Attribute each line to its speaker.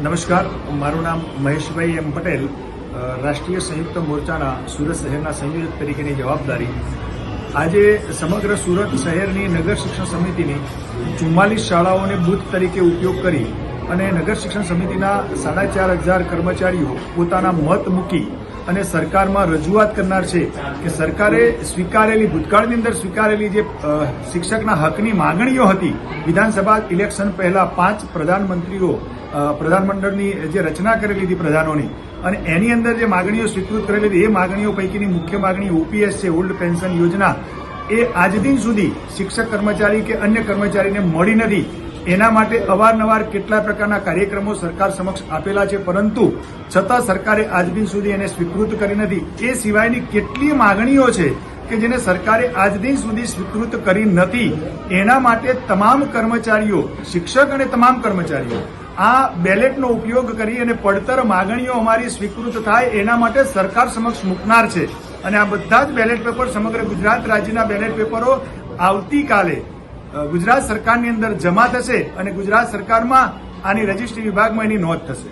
Speaker 1: નમસ્કાર, મારું નામ મહેશભાઈ એમ પટેલ, રાષ્ટ્રીય સંયુક્ત મોરચાના સુરત શહેરના સંયોજક તરીકેની જવાબદારી. આજે સમગ્ર સુરત શહેરની નગર શિક્ષણ સમિતિની 44 શાળાઓને બૂથ તરીકે ઉપયોગ કરી અને નગર શિક્ષણ સમિતિના 4500 કર્મચારીઓ પોતાના મત મૂકી અને સરકારમાં રજૂઆત કરનાર છે કે સરકારે સ્વીકારેલી ભૂતકાળની અંદર સ્વીકારેલી જે શિક્ષકના હકની માંગણીઓ હતી, વિધાનસભા ઇલેક્શન પહેલા 5 પ્રધાનમંડળની જે રચના કરેલી હતી પ્રધાનોની, અને એની અંદર જે માંગણીઓ સ્વીકૃત કરેલી હતી એ માંગણીઓ પૈકીની મુખ્ય માંગણી OPS છે, ઓલ્ડ પેન્શન યોજના, એ આજ દિન સુધી શિક્ષક કર્મચારી કે અન્ય કર્મચારીને મળી નથી. એના માટે અવારનવાર કેટલા પ્રકારના કાર્યક્રમો સરકાર સમક્ષ આપેલા છે, પરંતુ છતાં સરકારે આજ દિન સુધી એને સ્વીકૃત કરી નથી. એ સિવાયની કેટલી માંગણીઓ છે કે જેને સરકારે આજ દિન સુધી સ્વીકૃત કરી નથી. એના માટે તમામ કર્મચારીઓ, શિક્ષક અને તમામ કર્મચારીઓ આ બેલેટનો ઉપયોગ કરી અને પડતર માંગણીઓ અમારી સ્વીકૃત થાય એના માટે સરકાર સમક્ષ મૂકનાર છે. અને આ બધા જ બેલેટ પેપર, સમગ્ર ગુજરાત રાજ્યના બેલેટ પેપરો આવતીકાલે ગુજરાત સરકારની અંદર જમા થશે અને ગુજરાત સરકારમાં આની રજિસ્ટ્રી વિભાગમાં એની નોંધ થશે.